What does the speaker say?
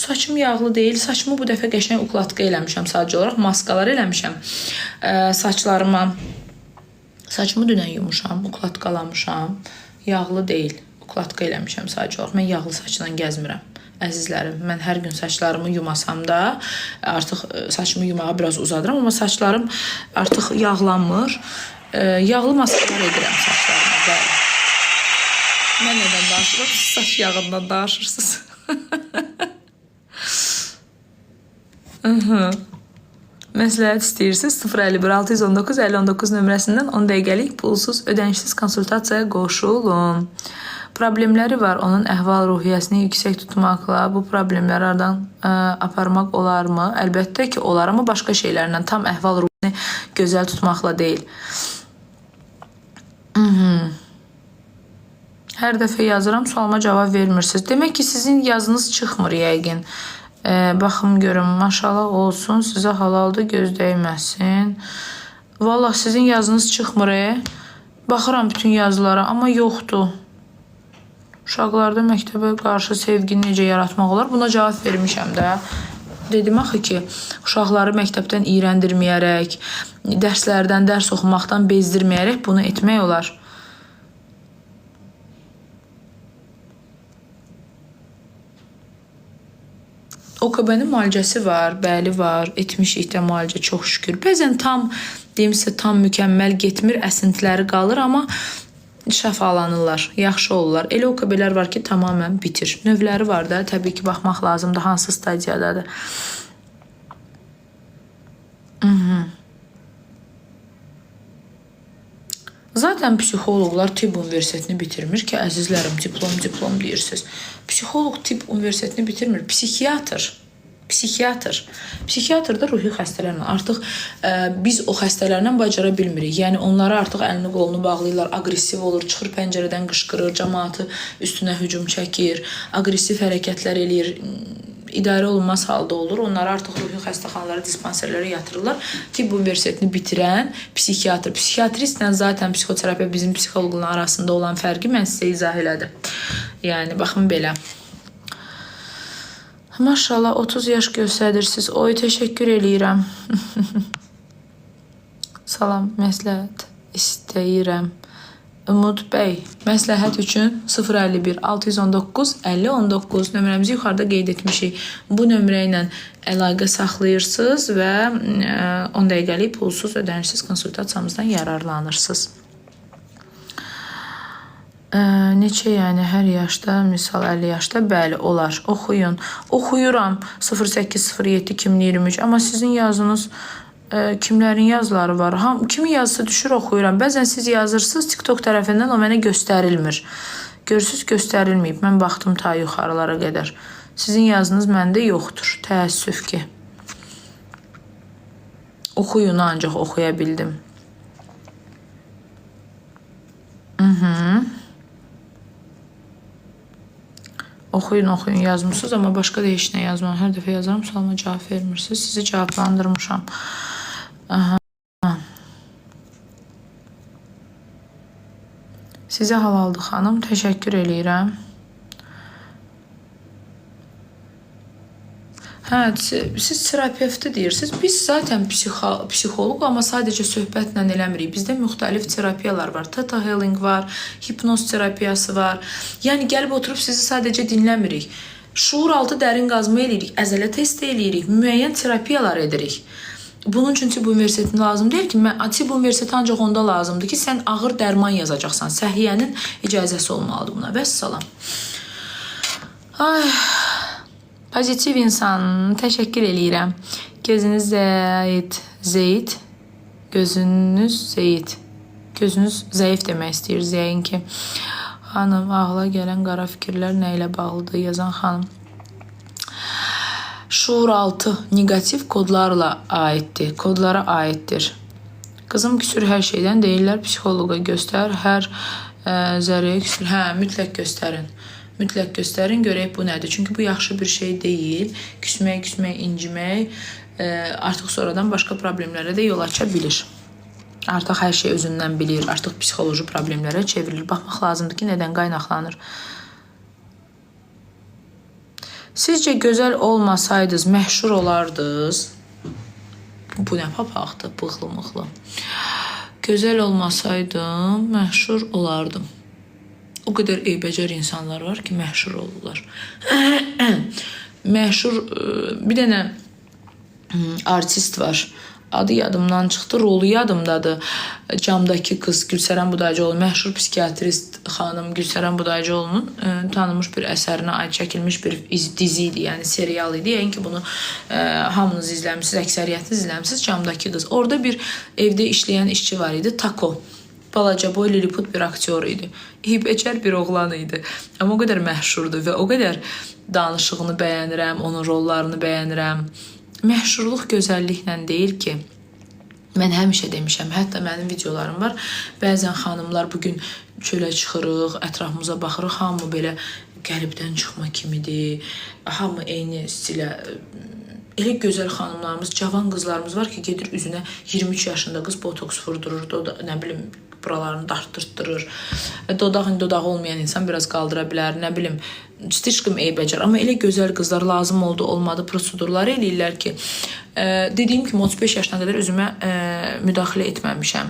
saçım yağlı deyil. Saçımı bu dəfə qəşəng ukladka eləmişəm sadəcə olaraq. Maskalar eləmişəm saçlarıma. Saçımı dünən yumuşam, ukladkalamışam. Yağlı deyil. Ukladka eləmişəm sadəcə olaraq. Mən yağlı saçla gəzmirəm. Əzizlərim, mən hər gün saçlarımı yumasam da artıq saçımı yumağa biraz uzadıram, amma saçlarım artıq yağlanmır. Yağlı maskalar edirəm saçlarıma. Bəli. Mən nədən danışıram? Saç yağından danışırsınız. Məsləhət istəyirsiniz 051 619 5019 nömrəsindən 10 dəqiqəlik pulsuz ödənişsiz konsultasiyaya qoşulun. Problemləri var, onun əhval-ruhiyyəsini yüksək tutmaqla bu problemləri aradan aparmaq olarmı? Əlbəttə ki, olar, amma başqa şeylərlə, tam əhval-ruhiyyəsini gözəl tutmaqla deyil. Hər dəfə yazıram, sualıma cavab vermirsiniz. Demək ki, sizin yazınız çıxmır yəqin. Baxım görüm, maşallah olsun, sizə halaldır, göz dəyməsin. Vallahi sizin yazınız çıxmır. Baxıram bütün yazılara, amma yoxdur. Uşaqlarda məktəbə qarşı sevgini necə yaratmaq olar? Buna cavab vermişəm də. Dedim axı ki, uşaqları məktəbdən iyrəndirməyərək, dərslərdən, dərs oxumaqdan bezdirməyərək bunu etmək olar. OKB-nin müalicəsi var, bəli var, etmişik də müalicə çox şükür. Bəzən tam, deyimsə, tam mükəmməl getmir, əsintiləri qalır, amma şəfalanırlar, yaxşı olurlar. Elə OKB-lər var ki, tamamən bitir. Növləri var da, təbii ki, baxmaq lazımdır, hansı stadiyadadır. Zaten psixoloqlar tibb universitetini bitirmir ki, əzizlərim, diplom deyirsiniz. Psixoloq tibb universitetini bitirmir, psixiatr. Psixiatr da ruhi xəstələrlə. Artıq biz o xəstələrlə bacara bilmirik. Yəni, onlara artıq əlini qolunu bağlayırlar, aqressiv olur, çıxır pəncərədən qışqırır, cəmaatı üstünə hücum çəkir, aqressiv hərəkətlər eləyir, idarə olunmaz halda olur. Onları artıq ruhi xəstəxanalara, dispanserlərə yatırırlar. Tibb universitetini bitirən psixiatr. Psixiatristlə zaten psixoterapiya bizim psixoloqların arasında olan fərqi mən sizə izah elədim. Yəni, baxın belə. Maşallah 30 yaş göstərirsiniz. Oy, təşəkkür eləyirəm. Salam, məsləhət istəyirəm. Umud bəy, məsləhət üçün 051 619 5019 nömrəmizi yuxarıda qeyd etmişik. Bu nömrə ilə əlaqə saxlayırsınız və 10 dəqiqəlik pulsuz ödənişsiz konsultasiyamızdan yararlanırsınız. Neçə yəni hər yaşda, misal 50 yaşda, bəli, olar. Oxuyun. Oxuyuram 0807 2023, amma sizin yazınız kimlərin yazıları var. Kimin yazısı düşür, oxuyuram. Bəzən siz yazırsınız, TikTok tərəfindən o mənə göstərilmir. Görürsünüz, göstərilməyib. Mən baxdım ta yuxarılara qədər. Sizin yazınız məndə yoxdur. Təəssüf ki. Oxuyun, ancaq oxuya bildim. Oxuyun yazmışsınız, amma başqa da heç nə yazmam. Hər dəfə yazarım, sualıma cavab vermirsiniz. Sizi cavablandırmışam. Sizə halaldır xanım, təşəkkür eləyirəm. Hə, siz terapevti deyirsiniz. Biz zaten psixoloq, amma sadəcə söhbətlə eləmirik. Bizdə müxtəlif terapiyalar var. Theta healing var, hipnoz terapiyası var. Yəni, gəlib oturub sizi sadəcə dinləmirik. Şuur altı dərin qazma eləyirik, əzələ test eləyirik, müəyyən terapiyalar edirik. Bunun üçün tibb universitetinin lazım deyil ki, tibb universiteti ancaq onda lazımdır ki, sən ağır dərman yazacaqsan. Səhiyyənin icazəsi olmalıdır buna. Vəssalam. Ay... Pozitiv insan, təşəkkür eləyirəm. Gözünüz zeyid, gözünüz zeyid. Gözünüz zəif demək istəyir yəqin ki. Xanım, ağla gələn qara fikirlər nə ilə bağlıdır, yazan xanım. Şuur altı negativ kodlarla aiddir, kodlara aiddir. Qızım küsür hər şeydən deyirlər, psixoloqa göstər, hər zərəyə küsür. Hə, mütləq göstərin. Mütləq göstərin, görək bu nədir. Çünki bu yaxşı bir şey deyil. Küsmək, incimək artıq sonradan başqa problemlərə də yol aça bilir. Artıq hər şey özündən bilir, artıq psixoloji problemlərə çevrilir. Baxmaq lazımdır ki, nədən qaynaqlanır. Sizcə gözəl olmasaydınız məşhur olardınız? Bu nə papaqdır, bığlı-mıqlı. Gözəl olmasaydım, məşhur olardım. O qədər eybəcər insanlar var ki, məşhur olurlar. Məşhur bir dənə artist var. Adı yadımdan çıxdı, rolu yadımdadır. Camdakı qız Gülsərən Budayıcıoğlu, məşhur psixiatrist xanım Gülsərən Budayıcıoğlu'nun tanınmış bir əsərinə aid çəkilmiş bir dizi idi, yəni serial idi. Yəni ki, bunu hamınız izləmişsiniz, əksəriyyətiniz izləmişsiniz. Camdakı qız. Orada bir evdə işləyən işçi var idi, Taco. Balaca boy, liliput bir aktyor idi. Eybəcər bir oğlan idi. Amma o qədər məşhurdur və o qədər danışığını bəyənirəm, onun rollarını bəyənirəm. Məşhurluq gözəlliklə deyil ki. Mən həmişə demişəm, hətta mənim videolarım var. Bəzən xanımlar bugün çölə çıxırıq, ətrafımıza baxırıq, hamı belə qəlibdən çıxma kimidir. Hamı eyni stilə. Elə gözəl xanımlarımız, cavan qızlarımız var ki, gedir üzünə 23 yaşında qız botoks vurdurur, nə bilim, buralarını dartdırtdırır. Dodağı olmayan insan biraz qaldıra bilər, nə bilim, stişqim eybəcər. Amma elə gözəl qızlar lazım oldu, olmadı, prosedurları eləyirlər ki, dediyim kimi 35 yaşına qədər özümə müdaxilə etməmişəm.